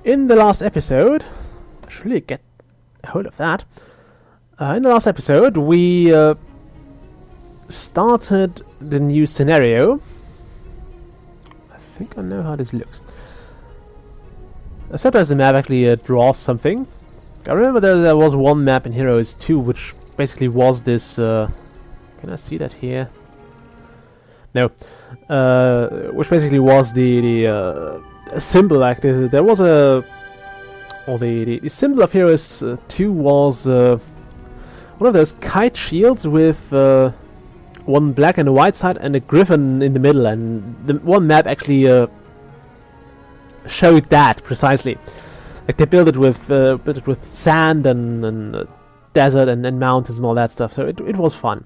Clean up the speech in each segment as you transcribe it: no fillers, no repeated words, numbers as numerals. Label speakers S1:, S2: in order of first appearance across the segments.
S1: In the last episode, I should really get a hold of that. In the last episode, we started the new scenario. I think I know how this looks. Sometimes the map actually draws something. I remember there was one map in Heroes 2 which basically was this... can I see that here? No. Which basically was the symbol, like there was a... Or the symbol of Heroes 2 was one of those kite shields with one black and a white side and a griffin in the middle, and the one map actually showed that precisely. Like they built it with sand and desert and mountains and all that stuff, so it was fun.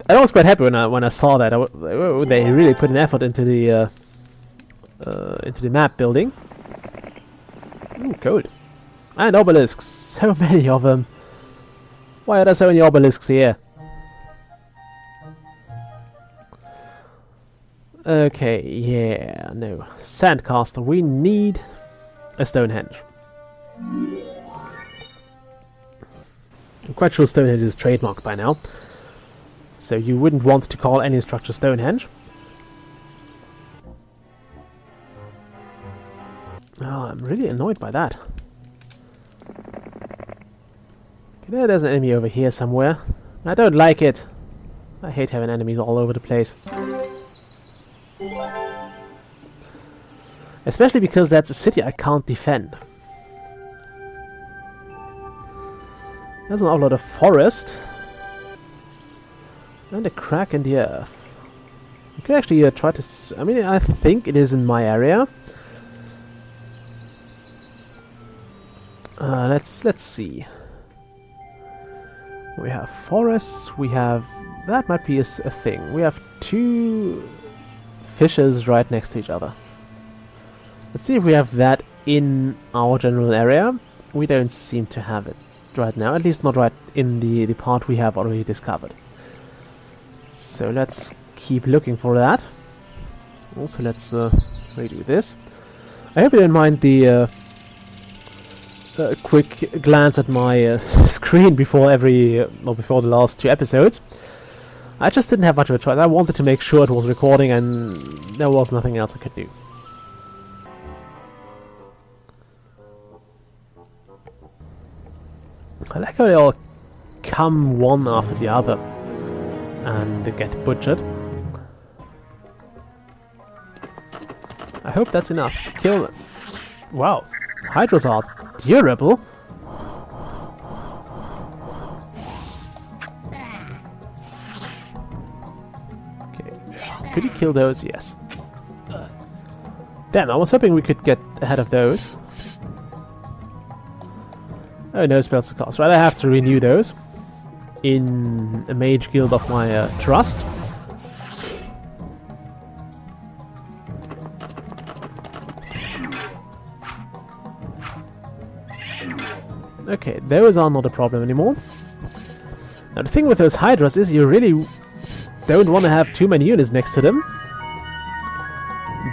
S1: I was quite happy when I saw that. They really put an effort into the map building. Ooh, gold. And obelisks. So many of them. Why are there so many obelisks here? Okay, yeah, no. Sandcastle. We need a Stonehenge. I'm quite sure Stonehenge is trademarked by now. So you wouldn't want to call any structure Stonehenge. Oh, I'm really annoyed by that. Okay, there's an enemy over here somewhere. I don't like it. I hate having enemies all over the place. Especially because that's a city I can't defend. There's an awful lot of forest. And a crack in the earth. You could actually try to... I mean, I think it is in my area. Let's see. We have forests, we have... That might be a thing. We have two fishes right next to each other. Let's see if we have that in our general area. We don't seem to have it right now, at least not right in the part we have already discovered. So let's keep looking for that. Also, let's redo this. I hope you don't mind the quick glance at my screen before before the last two episodes. I just didn't have much of a choice. I wanted to make sure it was recording, and there was nothing else I could do. I like how they all come one after the other and they get butchered. I hope that's enough. Kill them. Wow, hydras are durable. Okay, could you kill those? Yes. Damn, I was hoping we could get ahead of those. Oh, no spells to cast. Right, I have to renew those in a mage guild of my trust. Okay, those are not a problem anymore. Now the thing with those hydras is you really don't want to have too many units next to them,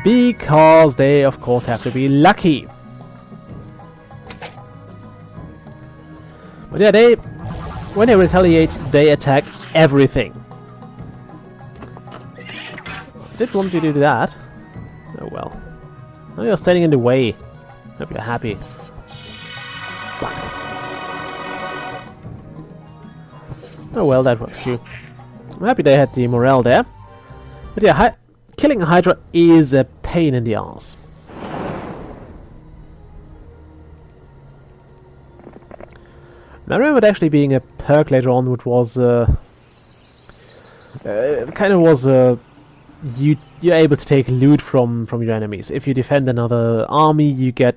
S1: because they of course have to be lucky. But yeah, when they retaliate, they attack everything. Did want to do that. Oh well. Now you're standing in the way. Hope you're happy. Buggers. Oh well, that works too. I'm happy they had the morale there. But yeah, killing a Hydra is a pain in the ass. I remember it actually being a perk later on, which was you're able to take loot from your enemies. If you defend another army, you get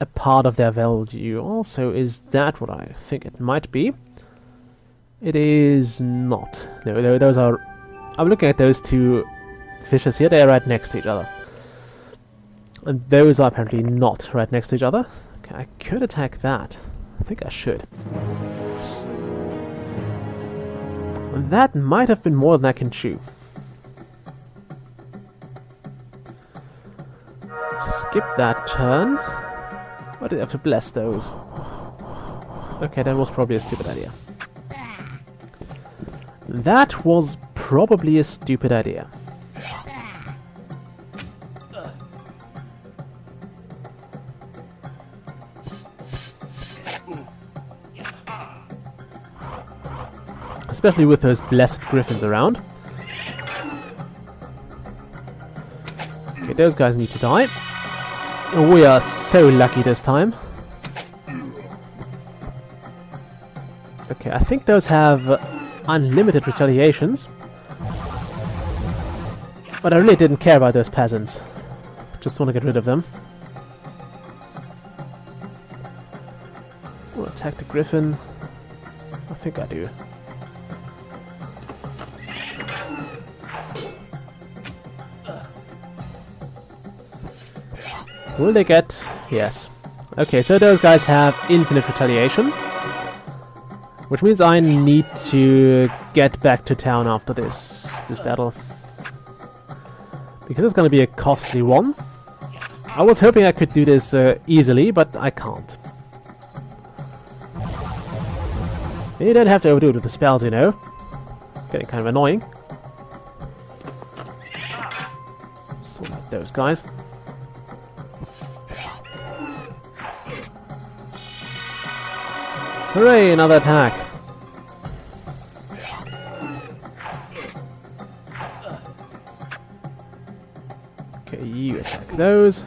S1: a part of their value. Also, is that what I think it might be? It is not. No, those are... I'm looking at those two fishes here. They are right next to each other. And those are apparently not right next to each other. Okay, I could attack that. I think I should. And that might have been more than I can chew. skip that turn. Why did I have to bless those? Okay, that was probably a stupid idea. That was probably a stupid idea. Especially with those blessed griffins around. Okay, those guys need to die. We are so lucky this time. Okay, I think those have unlimited retaliations. But I really didn't care about those peasants. Just want to get rid of them. We'll attack the griffin. I think I do. Will they get... Yes. Okay, so those guys have infinite retaliation. Which means I need to get back to town after this battle. Because it's going to be a costly one. I was hoping I could do this easily, but I can't. You don't have to overdo it with the spells, you know. It's getting kind of annoying. Sort out those guys. Hooray, another attack. Okay, you attack those.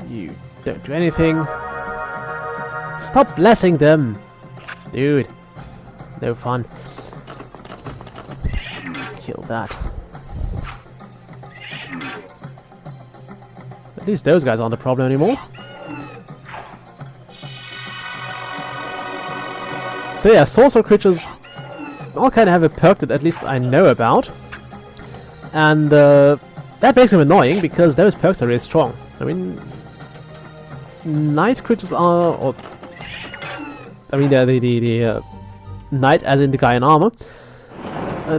S1: You don't do anything. Stop blessing them! Dude. No fun. Let's kill that. At least those guys aren't the problem anymore. So yeah, sorcerer creatures all kind of have a perk that at least I know about. And that makes them annoying because those perks are really strong. I mean, knight creatures are... Or, I mean, the knight as in the guy in armor.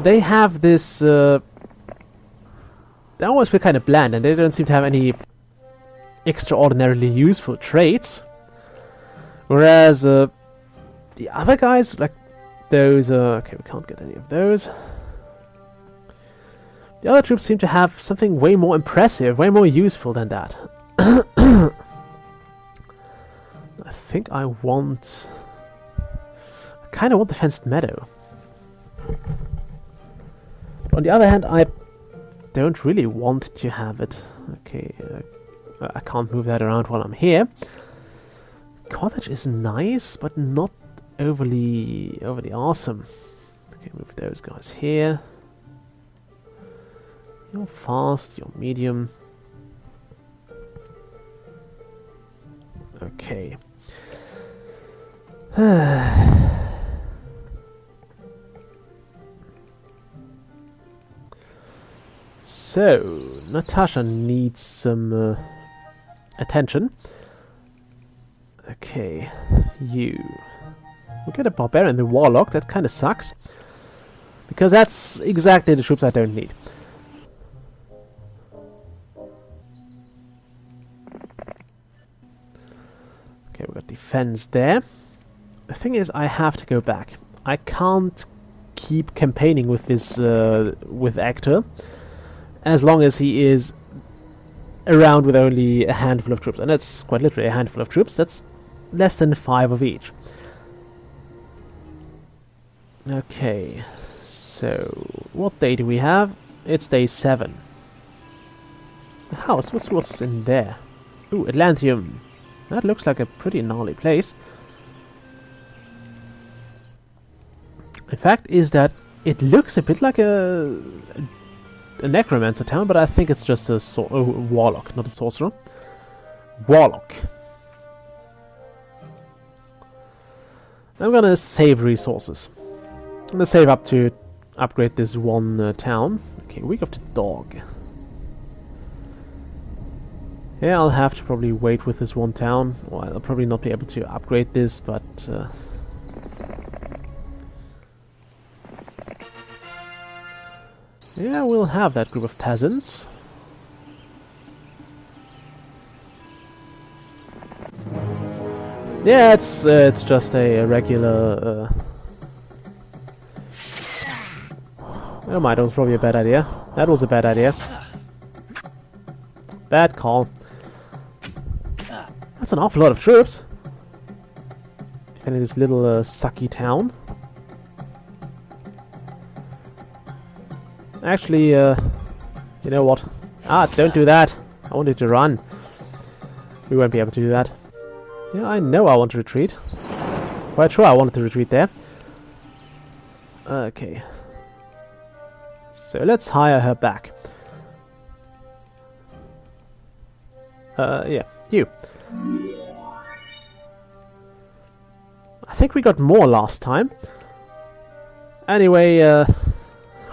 S1: They have this... they always feel kind of bland and they don't seem to have any extraordinarily useful traits. Whereas... the other guys, like those, okay, we can't get any of those. The other troops seem to have something way more impressive, way more useful than that. I think I want... I kind of want the fenced meadow. But on the other hand, I don't really want to have it. Okay, I can't move that around while I'm here. Cottage is nice, but not overly awesome. Okay, move those guys here. You're fast, you're medium. Okay. So, Natasha needs some attention. Okay, you... We'll get a barbarian and the warlock, that kind of sucks. Because that's exactly the troops I don't need. Okay, we've got defense there. The thing is, I have to go back. I can't keep campaigning with this, with Actor, as long as he is around with only a handful of troops. And that's quite literally a handful of troops. That's less than 5 of each. Okay, so what day do we have? It's day 7. The house, what's in there? Ooh, Atlantium. That looks like a pretty gnarly place. In fact, is that it looks a bit like a necromancer town, but I think it's just a warlock, not a sorcerer. Warlock. I'm gonna save resources. I'm gonna save up to upgrade this one town. Okay, Week of the Dog. Yeah, I'll have to probably wait with this one town. Well, I'll probably not be able to upgrade this, but... yeah, we'll have that group of peasants. Yeah, it's just a regular. Oh my, that was probably a bad idea. That was a bad idea. Bad call. That's an awful lot of troops. Defending this little sucky town. Actually, you know what? Ah, don't do that. I wanted to run. We won't be able to do that. Yeah, I know I want to retreat. Quite sure I wanted to retreat there. Okay. So let's hire her back. Yeah, you. I think we got more last time. Anyway,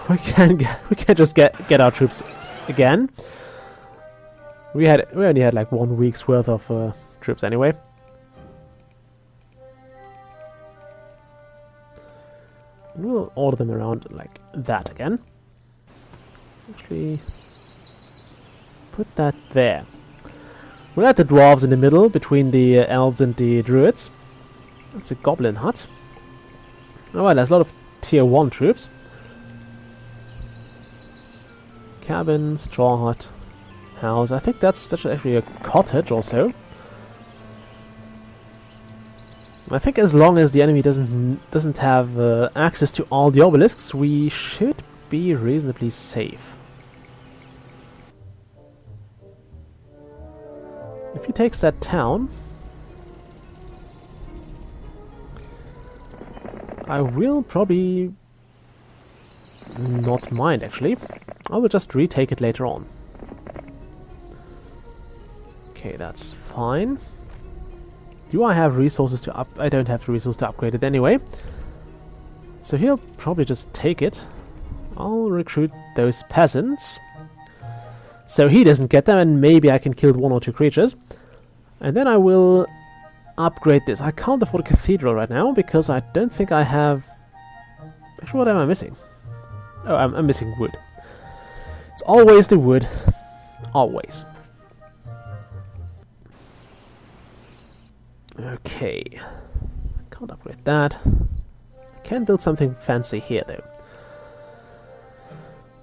S1: we can just get our troops again. We only had like 1 week's worth of troops anyway. We'll order them around like that again. Actually, put that there. We'll add the dwarves in the middle between the elves and the druids. That's a goblin hut. Alright, there's a lot of tier 1 troops. Cabin, straw hut, house. I think that's actually a cottage also. I think as long as the enemy doesn't have access to all the obelisks, we should be reasonably safe. If he takes that town, I will probably not mind actually. I will just retake it later on. Okay, that's fine. Do I have resources to I don't have the resources to upgrade it anyway. So he'll probably just take it. I'll recruit those peasants. So he doesn't get them, and maybe I can kill 1 or 2 creatures. And then I will upgrade this. I can't afford a cathedral right now, because I don't think I have... Actually, what am I missing? Oh, I'm missing wood. It's always the wood. Always. Okay. Can't upgrade that. I can build something fancy here, though.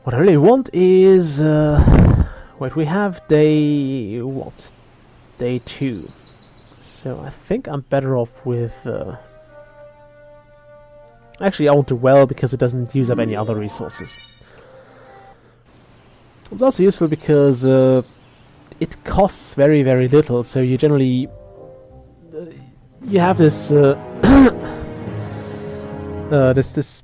S1: What I really want is... wait, we have day... what? Day 2. So I think I'm better off with... Actually, I want a well because it doesn't use up any other resources. It's also useful because it costs very, very little, so you generally... you have this... this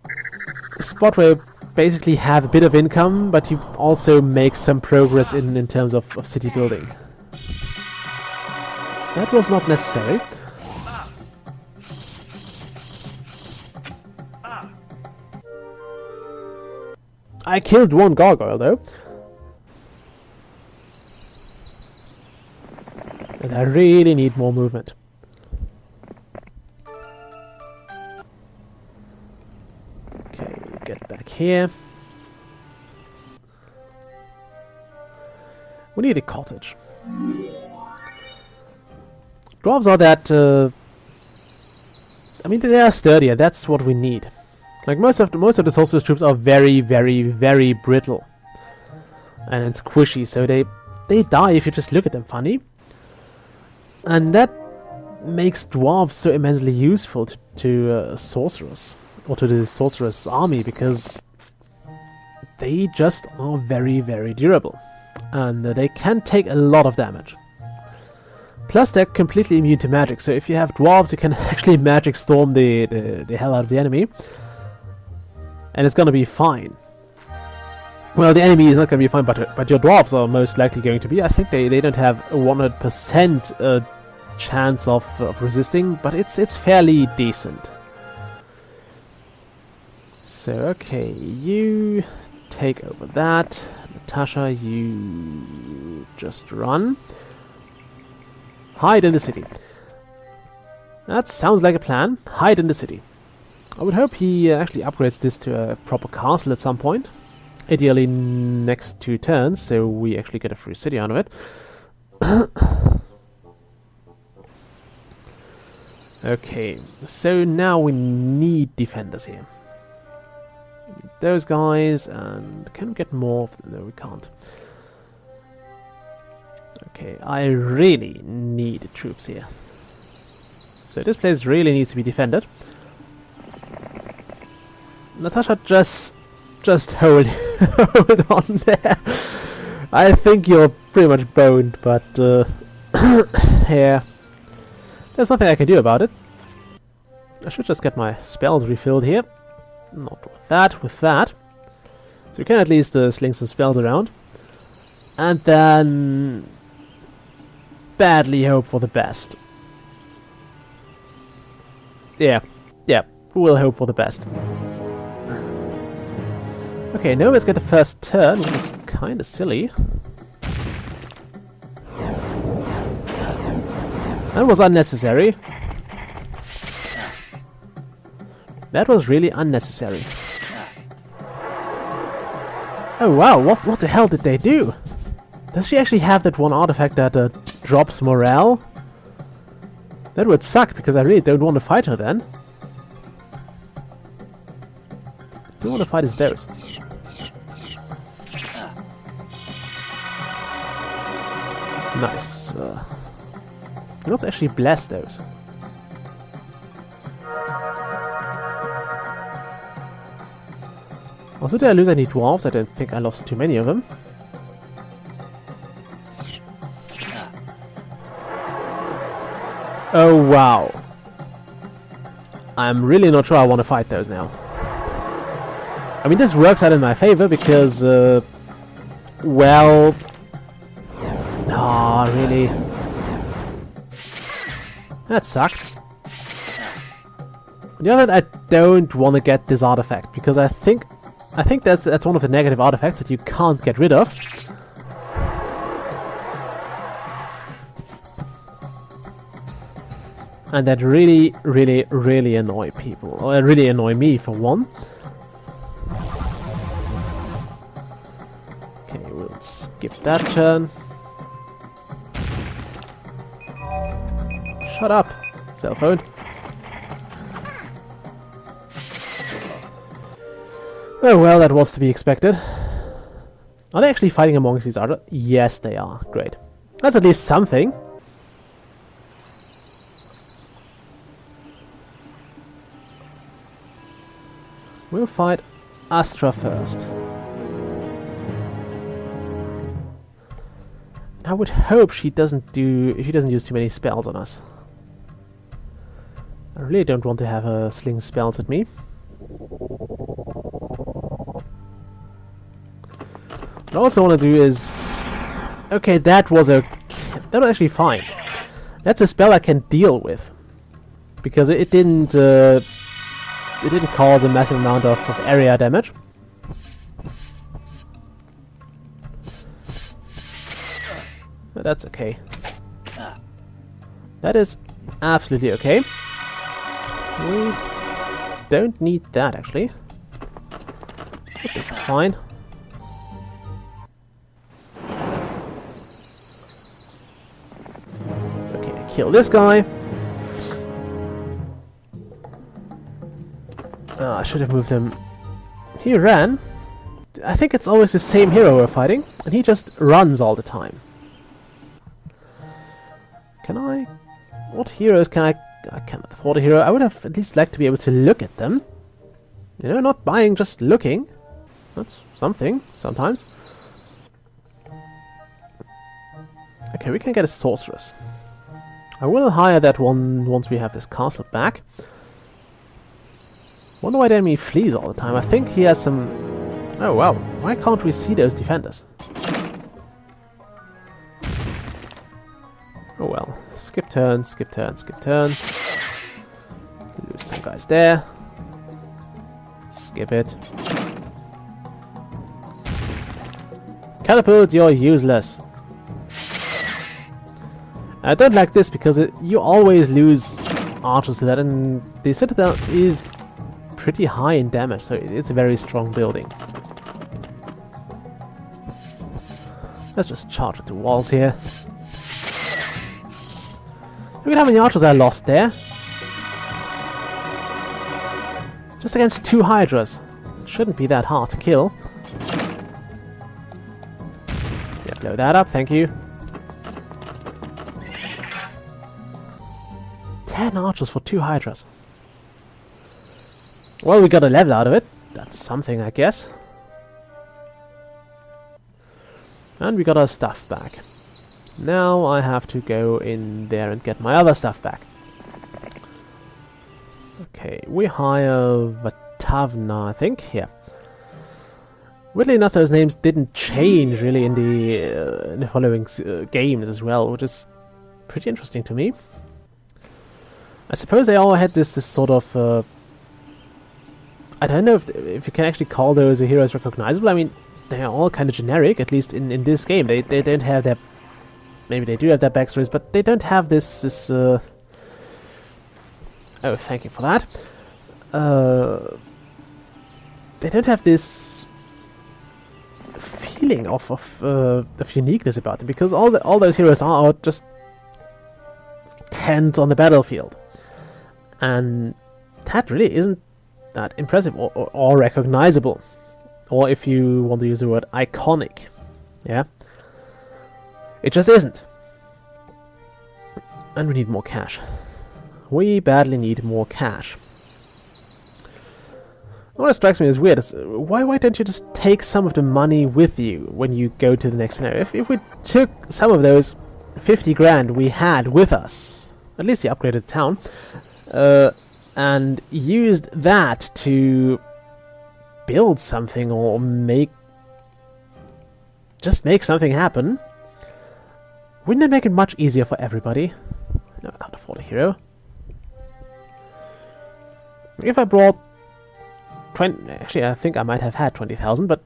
S1: spot where you basically have a bit of income, but you also make some progress in terms of city building. That was not necessary. I killed 1 gargoyle though. And I really need more movement. Okay, get back here. We need a cottage. Dwarves are that... I mean, they are sturdier. That's what we need. Like most of the sorcerer's troops are very, very, very brittle and squishy, so they die if you just look at them funny. And that makes dwarves so immensely useful to sorcerers or to the sorcerer's army, because they just are very, very durable and they can take a lot of damage. Plus, they're completely immune to magic, so if you have dwarves, you can actually magic storm the hell out of the enemy. And it's gonna be fine. Well, the enemy is not gonna be fine, but your dwarves are most likely going to be. I think they don't have a 100% chance of resisting, but it's fairly decent. So, okay, you take over that. Natasha, you just run. Hide in the city. That sounds like a plan. Hide in the city. I would hope he actually upgrades this to a proper castle at some point. Ideally next 2 turns, so we actually get a free city out of it. Okay, so now we need defenders here. Those guys, and can we get more? No, we can't. Okay, I really need troops here. So this place really needs to be defended. Natasha, just hold, hold on there. I think you're pretty much boned, but yeah, there's nothing I can do about it. I should just get my spells refilled here. Not with that, with that. So we can at least sling some spells around. And then badly hope for the best. Yeah, we'll hope for the best. Okay, now let's get the first turn, which is kinda silly. That was unnecessary. That was really unnecessary. Oh wow, what the hell did they do? Does she actually have that one artifact that drops morale? That would suck, because I really don't want to fight her then. I don't want to fight his those. Nice. Let's actually bless those. Also, did I lose any dwarves? I don't think I lost too many of them. Oh wow. I'm really not sure I want to fight those now. I mean, this works out in my favor because, well... Ah, really? That sucked. On the other hand, I don't want to get this artifact because I think that's one of the negative artifacts that you can't get rid of. And that really, really, really annoy people. Or really annoy me, for one. Okay, we'll skip that turn. Shut up, cell phone. Oh well, that was to be expected. Are they actually fighting amongst each other? Yes, they are. Great. That's at least something. We'll fight Astra first. I would hope she doesn't use too many spells on us. I really don't want to have her sling spells at me. What I also want to do is... Okay, that was actually fine. That's a spell I can deal with. Because it didn't cause a massive amount of area damage. But that's okay. That is absolutely okay. We don't need that, actually. But this is fine. Okay, kill this guy. I should have moved him. He ran. I think it's always the same hero we're fighting, and he just runs all the time. Can I... What heroes can I cannot afford a hero. I would have at least liked to be able to look at them. You know, not buying, just looking. That's something, sometimes. Okay, we can get a sorceress. I will hire that one once we have this castle back. Wonder why the enemy flees all the time. I think he has some... Oh wow, why can't we see those defenders? Oh well, skip turn, skip turn, skip turn. Lose some guys there. Skip it. Catapult, you're useless. I don't like this because you always lose archers to that, and the citadel is pretty high in damage, so it's a very strong building. Let's just charge at the walls here. Look at how many archers I lost there. Just against 2 Hydras. It shouldn't be that hard to kill. Yeah, blow that up, thank you. 10 archers for 2 Hydras. Well, we got a level out of it. That's something, I guess. And we got our stuff back. Now I have to go in there and get my other stuff back. Okay, we hire Vatavna, I think. Yeah. Weirdly enough, those names didn't change really in the following games as well, which is pretty interesting to me. I suppose they all had this sort of... I don't know if you can actually call those heroes recognizable. I mean, they are all kind of generic, at least in this game. They don't have their... Maybe they do have their backstories, but they don't have this oh, thank you for that. They don't have this feeling of uniqueness about them, because all those heroes are just tents on the battlefield. And that really isn't that impressive or recognizable. Or if you want to use the word iconic. Yeah? It just isn't. And we need more cash. We badly need more cash. What strikes me as weird is, why don't you just take some of the money with you when you go to the next scenario? If we took some of those 50 grand we had with us, at least the upgraded town, and used that to build something or just make something happen, wouldn't that make it much easier for everybody? No, I can't afford a hero. If I brought 20... Actually, I think I might have had 20,000, but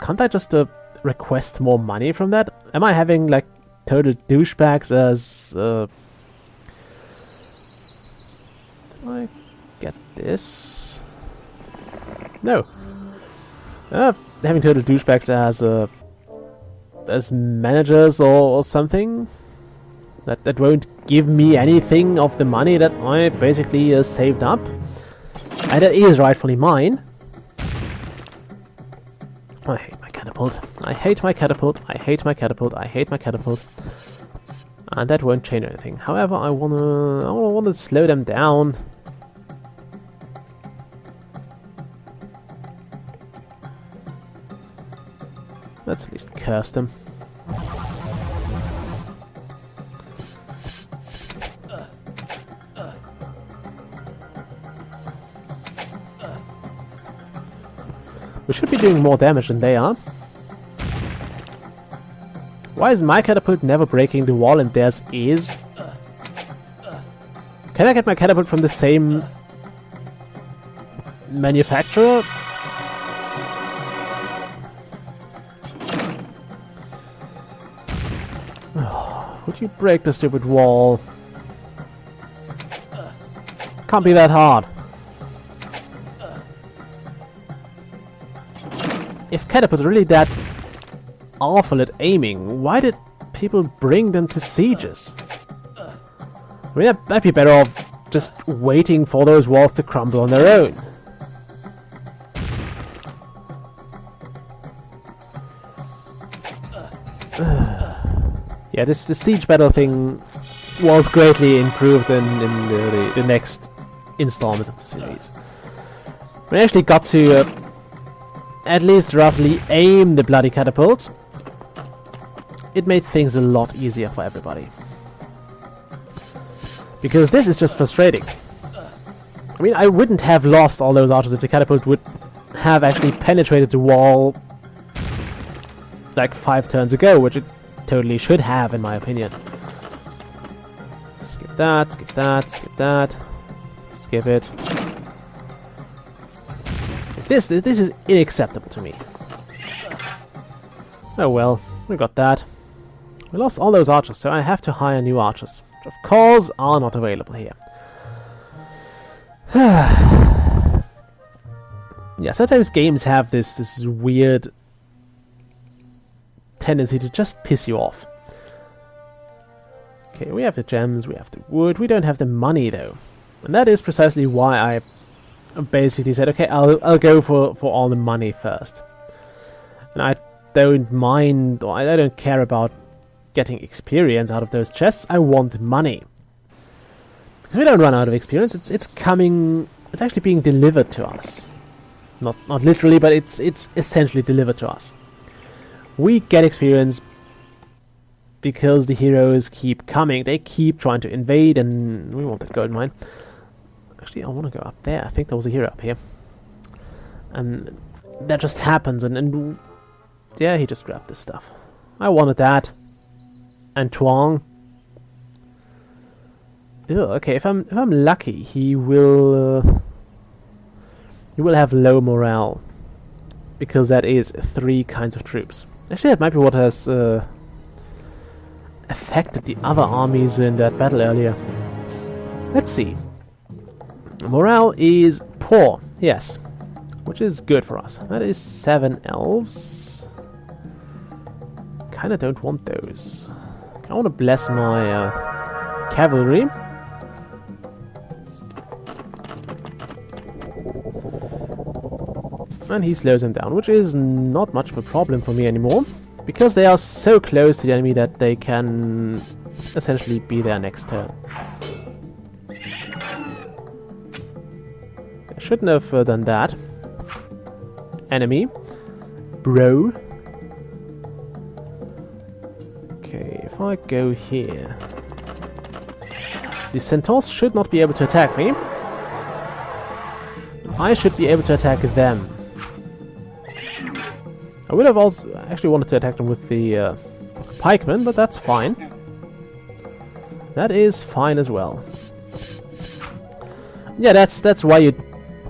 S1: can't I just request more money from that? Am I having, like, total douchebags as... Did I get this? No. Having total douchebags as managers or something that won't give me anything of the money that I basically saved up, and that is rightfully mine. I hate my catapult. I hate my catapult. I hate my catapult. I hate my catapult. And that won't change anything. However, I wanna slow them down. Let's at least curse them. We should be doing more damage than they are. Why is my catapult never breaking the wall and theirs is? Can I get my catapult from the same manufacturer? Would you break the stupid wall? Can't be that hard. If catapults are really that awful at aiming, why did people bring them to sieges? I mean, I'd be better off just waiting for those walls to crumble on their own. Yeah, the siege battle thing was greatly improved in the next installments of the series. We actually got to at least roughly aim the bloody catapult. It made things a lot easier for everybody. Because this is just frustrating. I mean, I wouldn't have lost all those archers if the catapult would have actually penetrated the wall like 5 turns ago, which it totally should have, in my opinion. Skip that, skip that, skip that. Skip it. This is unacceptable to me. Oh well, we got that. We lost all those archers, so I have to hire new archers, which of course are not available here. Yeah, sometimes games have this weird tendency to just piss you off. Okay, we have the gems, we have the wood, we don't have the money though. And that is precisely why I basically said, okay, I'll go for all the money first. And I don't mind, or I don't care about getting experience out of those chests. I want money. Because we don't run out of experience. It's coming. It's actually being delivered to us. Not literally, but it's essentially delivered to us. We get experience because the heroes keep coming. They keep trying to invade, and we want that gold mine. Actually, I want to go up there. I think there was a hero up here. And that just happens, and yeah, he just grabbed this stuff. I wanted that. And twang. Ew, okay, if I'm lucky, he will have low morale. Because that is 3 kinds of troops. Actually, that might be what has affected the other armies in that battle earlier. Let's see. Morale is poor, yes. Which is good for us. That is 7 elves. Kinda don't want those. I want to bless my cavalry. And he slows them down, which is not much of a problem for me anymore. Because they are so close to the enemy that they can essentially be there next turn. I shouldn't have done that. Enemy. Bro. Okay, if I go here... The centaurs should not be able to attack me. I should be able to attack them. I would have also actually wanted to attack them with the pikemen, but that's fine. That is fine as well. Yeah, that's why you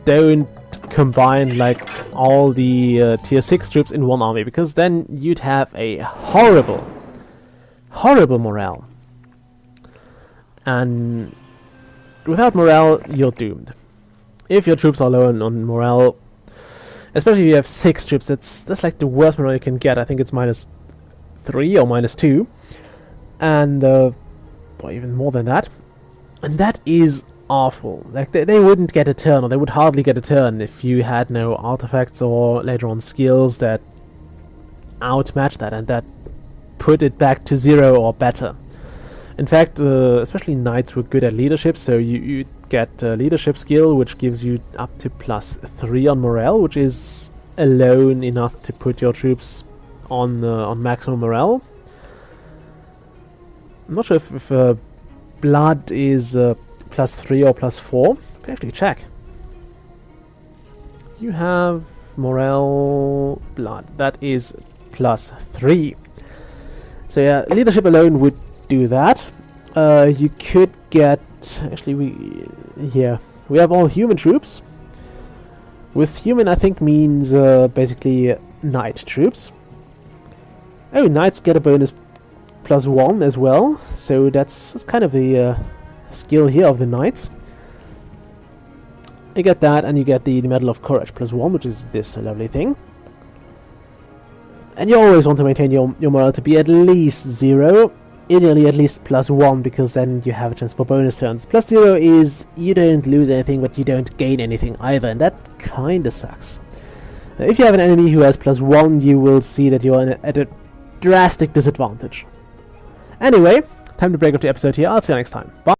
S1: don't combine like all the tier 6 troops in one army, because then you'd have a horrible morale. And without morale, you're doomed. If your troops are low on morale, especially if you have 6 troops, that's like the worst morale you can get. I think it's -3 or -2. And, or even more than that. And that is awful. Like, they wouldn't get a turn, or they would hardly get a turn if you had no artifacts or later on skills that outmatch that and that put it back to 0 or better. In fact, especially knights were good at leadership, so you get leadership skill, which gives you up to +3 on morale, which is alone enough to put your troops on maximum morale. I'm not sure if blood is +3 or +4. I can actually check. You have morale blood. That is +3. So yeah, leadership alone would do that. You could get... Actually, we have all human troops. With human, I think, means basically knight troops. Oh, knights get a bonus +1 as well. So that's kind of the skill here of the knights. You get that, and you get the Medal of Courage +1, which is this lovely thing. And you always want to maintain your morale to be at least 0. Ideally at least +1, because then you have a chance for bonus turns. +0 is you don't lose anything, but you don't gain anything either, and that kinda sucks. If you have an enemy who has +1, you will see that you're at a drastic disadvantage. Anyway, time to break off the episode here. I'll see you next time. Bye!